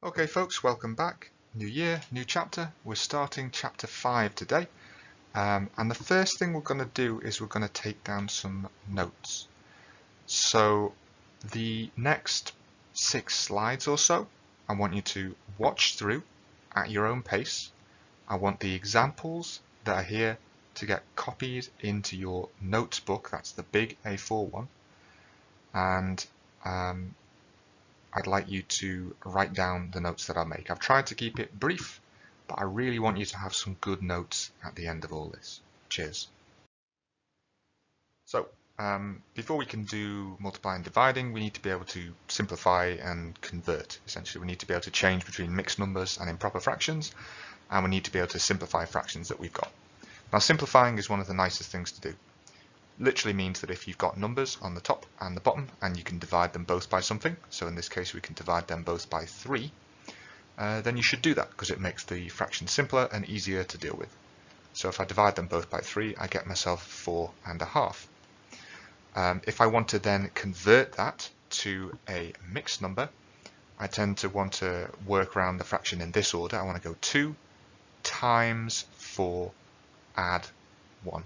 Okay folks, welcome back. New year, new chapter. We're starting chapter 5 today. And the first thing we're going to do is we're going to take down some notes. So the next 6 slides or so, I want you to watch through at your own pace. I want the examples that are here to get copied into your notes book. That's the big A4 one. And I'd like you to write down the notes that I make. I've tried to keep it brief, but I really want you to have some good notes at the end of all this. Cheers. So, before we can do multiplying and dividing, we need to be able to simplify and convert. Essentially, we need to be able to change between mixed numbers and improper fractions, and we need to be able to simplify fractions that we've got. Now, simplifying is one of the nicest things to do. Literally means that if you've got numbers on the top and the bottom and you can divide them both by something, so in this case we can divide them both by 3, then you should do that because it makes the fraction simpler and easier to deal with. So if I divide them both by 3, I get myself 4.5. If I want to then convert that to a mixed number, I tend to want to work around the fraction in this order. I want to go 2 times 4 add 1.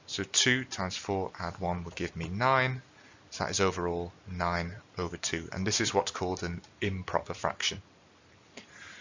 So 2 times 4 add 1 would give me 9. So that is overall 9/2. And this is what's called an improper fraction.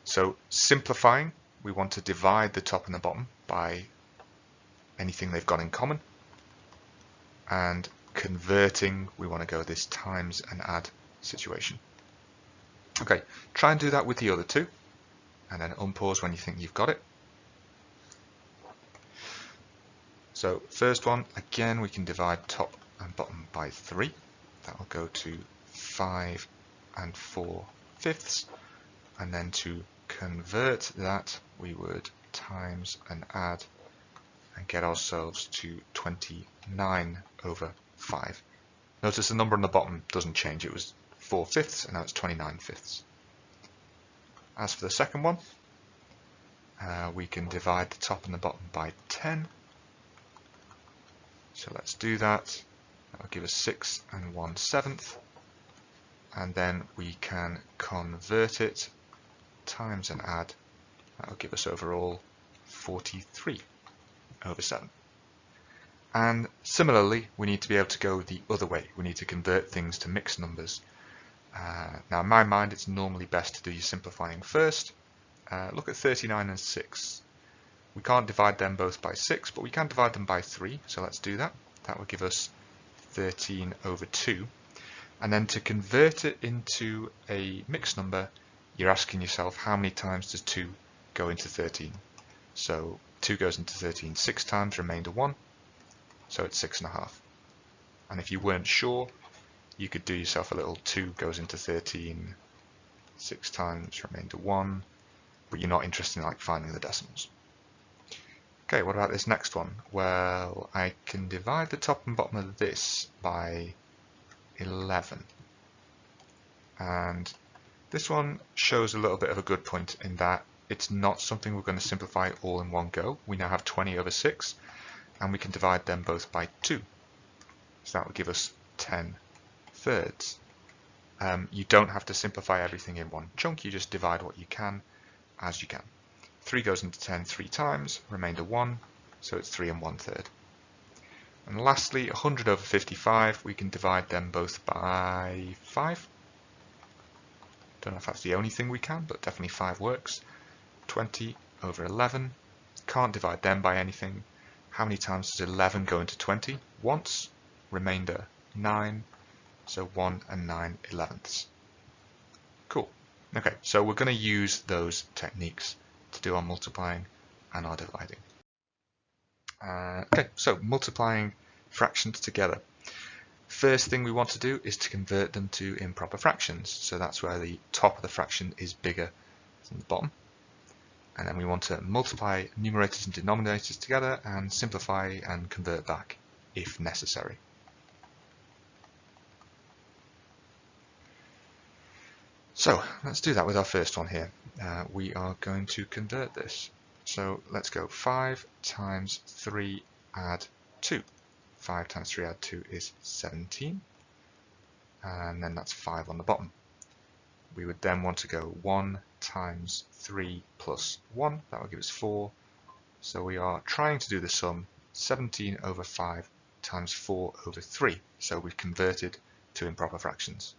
So simplifying, we want to divide the top and the bottom by anything they've got in common. And converting, we want to go this times and add situation. Okay, try and do that with the other two. And then unpause when you think you've got it. So first one, again, we can divide top and bottom by 3. That will go to 5 4/5. And then to convert that, we would times and add and get ourselves to 29/5. Notice the number on the bottom doesn't change. It was 4/5 and now it's 29/5. As for the second one, we can divide the top and the bottom by 10. So let's do that. That will give us 6 1/7. And then we can convert it, times and add. That will give us overall 43/7. And similarly, we need to be able to go the other way. We need to convert things to mixed numbers. Now, in my mind, it's normally best to do your simplifying first. Look at 39 and 6. We can't divide them both by 6, but we can divide them by 3, so let's do that. That will give us 13/2. And then to convert it into a mixed number, you're asking yourself how many times does 2 go into 13? So 2 goes into 13 6 times, remainder 1, so it's 6.5. And if you weren't sure, you could do yourself a little 2 goes into 13 6 times, remainder 1, but you're not interested in like finding the decimals. Okay, what about this next one? Well, I can divide the top and bottom of this by 11. And this one shows a little bit of a good point in that it's not something we're going to simplify all in one go. We now have 20/6, and we can divide them both by 2. So that will give us 10/3. You don't have to simplify everything in one chunk, you just divide what you can as you can. 3 goes into 10 3 times, remainder 1, so it's 3 1/3. And lastly, 100/55, we can divide them both by 5. Don't know if that's the only thing we can, but definitely 5 works. 20/11, can't divide them by anything. How many times does 11 go into 20? Once, remainder 9, so 1 9/11. Cool. Okay, so we're going to use those techniques to do our multiplying and our dividing. Okay, so multiplying fractions together. First thing we want to do is to convert them to improper fractions. So that's where the top of the fraction is bigger than the bottom. And then we want to multiply numerators and denominators together and simplify and convert back if necessary. So let's do that with our first one here. We are going to convert this. So let's go 5 times 3 add 2. 5 times 3 add 2 is 17. And then that's 5 on the bottom. we would then want to go 1 times 3 plus 1. That will give us 4. So we are trying to do the sum 17 over 5 times 4 over 3. So we've converted to improper fractions.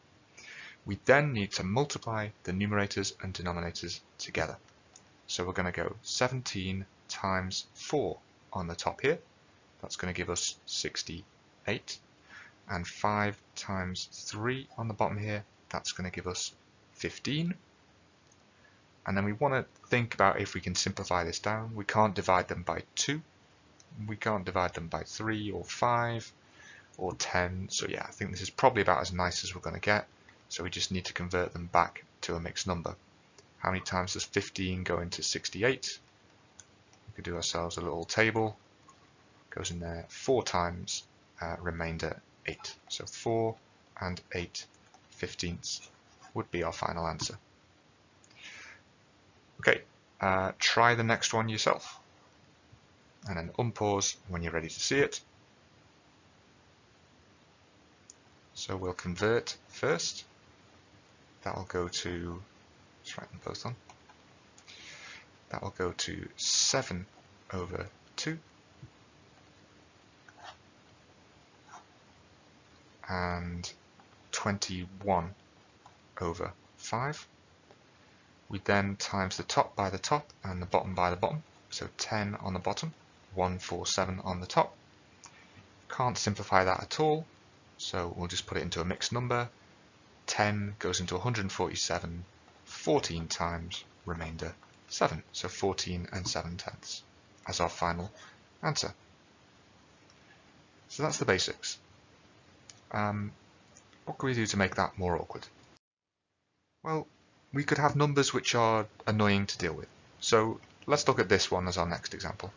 We then need to multiply the numerators and denominators together. So we're going to go 17 times 4 on the top here. That's going to give us 68. And 5 times 3 on the bottom here. That's going to give us 15. And then we want to think about if we can simplify this down. We can't divide them by 2. We can't divide them by 3 or 5 or 10. So yeah, I think this is probably about as nice as we're going to get. So we just need to convert them back to a mixed number. How many times does 15 go into 68? We could do ourselves a little table. Goes in there 4 times, remainder 8. So 4 and 8 15ths would be our final answer. Okay, try the next one yourself. And then unpause when you're ready to see it. So we'll convert first. That will go to, let's write them both on. That will go to 7 over 2. And 21 over 5. We then times the top by the top and the bottom by the bottom. So 10 on the bottom, 147 on the top. Can't simplify that at all, so we'll just put it into a mixed number. 10 goes into 147, 14 times, remainder 7. So 14 and 7/10 as our final answer. So that's the basics. What can we do to make that more awkward? Well, we could have numbers which are annoying to deal with. So let's look at this one as our next example.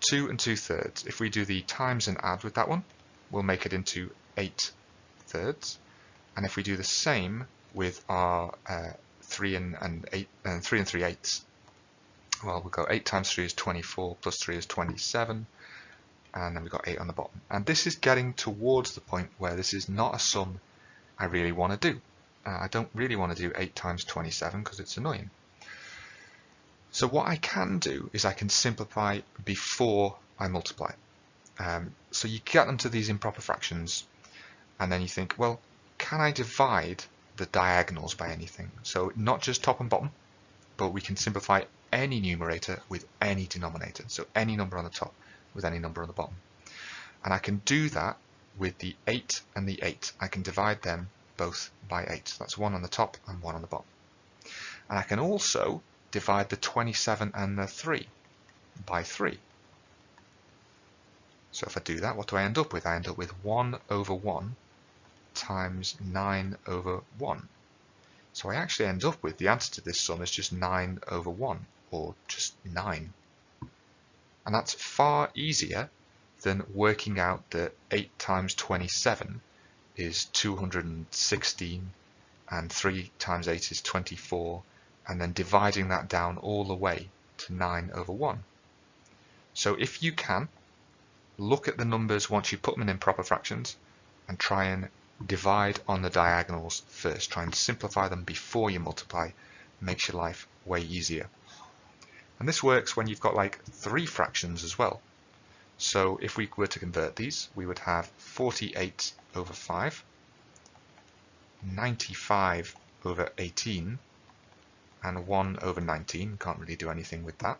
2 and 2/3. If we do the times and add with that one, we'll make it into 8/3. And if we do the same with our 3 and 3/8, well, we'll go 8 times 3 is 24, plus 3 is 27, and then we've got 8 on the bottom. And this is getting towards the point where this is not a sum I really want to do. I don't really want to do 8 times 27 because it's annoying. So what I can do is I can simplify before I multiply. So you get them to these improper fractions, and then you think, well, can I divide the diagonals by anything? So not just top and bottom, but we can simplify any numerator with any denominator. So any number on the top with any number on the bottom. And I can do that with the 8 and the 8. I can divide them both by 8. That's 1 on the top and 1 on the bottom. And I can also divide the 27 and the 3 by 3. So if I do that, what do I end up with? I end up with 1 over 1 times 9 over 1. So I actually end up with the answer to this sum is just 9 over 1, or just 9. And that's far easier than working out that 8 times 27 is 216, and 3 times 8 is 24, and then dividing that down all the way to 9 over 1. So if you can, look at the numbers once you put them in improper fractions and try and divide on the diagonals first. Try and simplify them before you multiply. It makes your life way easier. And this works when you've got like 3 fractions as well. So if we were to convert these, we would have 48 over 5, 95 over 18, and 1 over 19. Can't really do anything with that.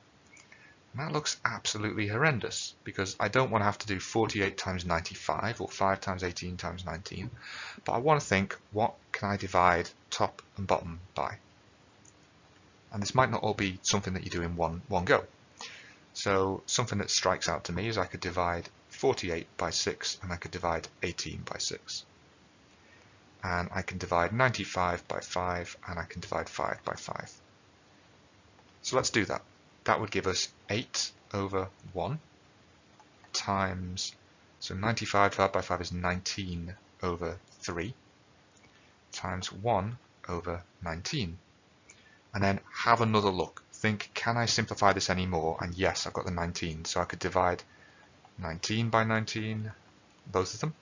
And that looks absolutely horrendous, because I don't want to have to do 48 times 95 or 5 times 18 times 19, but I want to think, what can I divide top and bottom by? And this might not all be something that you do in one go. So something that strikes out to me is I could divide 48 by 6, and I could divide 18 by 6. And I can divide 95 by 5, and I can divide 5 by 5. So let's do that. That would give us 8 over 1 times, so 95 divided by 5 is 19 over 3, times 1 over 19. And then have another look. Think, can I simplify this any more? And yes, I've got the 19, so I could divide 19 by 19, both of them.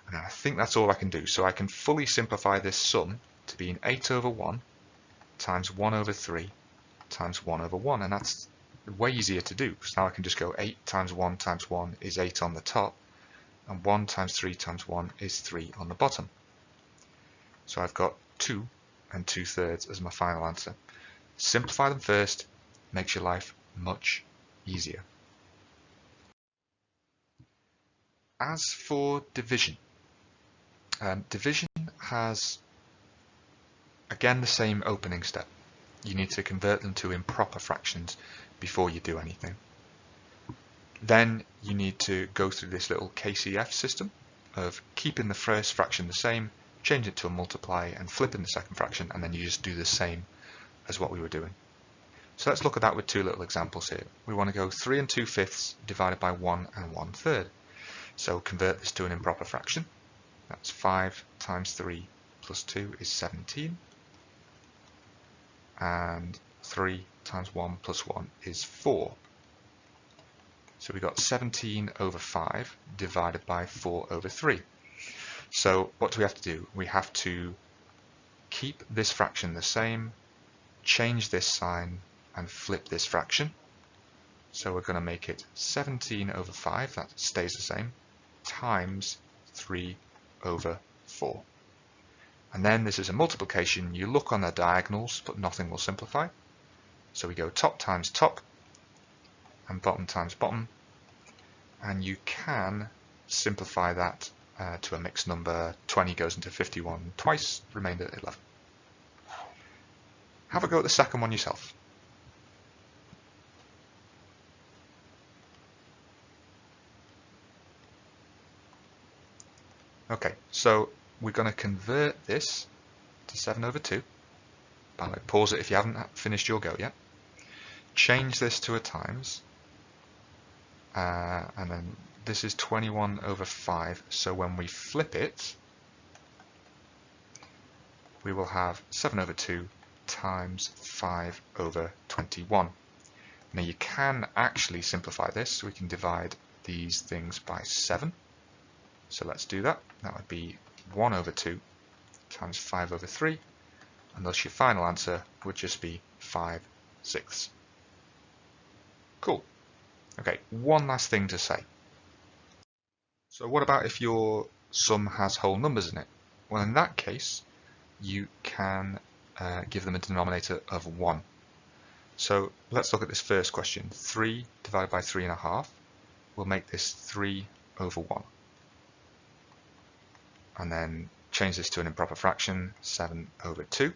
And I think that's all I can do. So I can fully simplify this sum to being 8 over 1 times 1 over 3 times 1 over 1, and that's way easier to do, because now I can just go 8 times 1 times 1 is 8 on the top, and 1 times 3 times 1 is 3 on the bottom. So I've got 2 and 2/3 as my final answer. Simplify them first, makes your life much easier. As for division, division has again the same opening step. You need to convert them to improper fractions before you do anything. Then you need to go through this little KCF system of keeping the first fraction the same, change it to a multiply, and flipping the second fraction, and then you just do the same as what we were doing. So let's look at that with two little examples here. We want to go 3 2/5 divided by 1 1/3. So convert this to an improper fraction. That's 5 times 3 plus 2 is 17. And 3 times 1 plus 1 is 4. So we got 17 over 5 divided by 4 over 3. So what do we have to do? We have to keep this fraction the same, change this sign, and flip this fraction. So we're going to make it 17 over 5, that stays the same, times 3 over 4. And then this is a multiplication. You look on the diagonals, but nothing will simplify. So we go top times top, and bottom times bottom. And you can simplify that to a mixed number. 20 goes into 51 twice, remainder 11. Have a go at the second one yourself. Okay, so we're going to convert this to 7 over 2. By the way, pause it if you haven't finished your go yet. Change this to a times. And then this is 21 over 5. So when we flip it, we will have 7 over 2 times 5 over 21. Now you can actually simplify this. So we can divide these things by 7. So let's do that. That would be 1 over 2 times 5 over 3, and thus your final answer would just be 5/6. Cool. Okay, one last thing to say. So what about if your sum has whole numbers in it? Well, in that case, you can give them a denominator of 1. So let's look at this first question. 3 divided by 3.5 will make this 3 over 1. And then change this to an improper fraction, 7 over 2.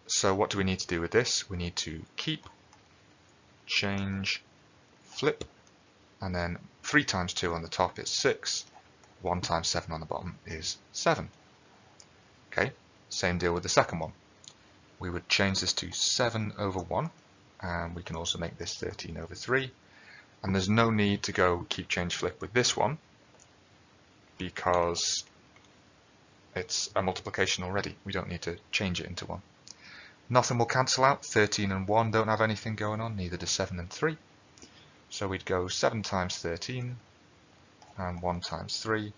So what do we need to do with this? We need to keep, change, flip, and then 3 times 2 on the top is 6, 1 times 7 on the bottom is 7. Okay, same deal with the second one. We would change this to 7 over 1, and we can also make this 13 over 3. And there's no need to go keep, change, flip with this one, because it's a multiplication already. We don't need to change it into 1. Nothing will cancel out. 13 and 1 don't have anything going on, neither do 7 and 3. So we'd go 7 times 13 and 1 times 3,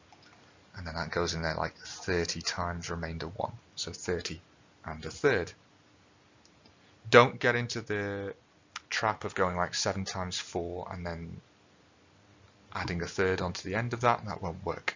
and then that goes in there like 30 times remainder 1. So 30 and a third. Don't get into the trap of going like 7 times 4 and then adding a third onto the end of that. That won't work.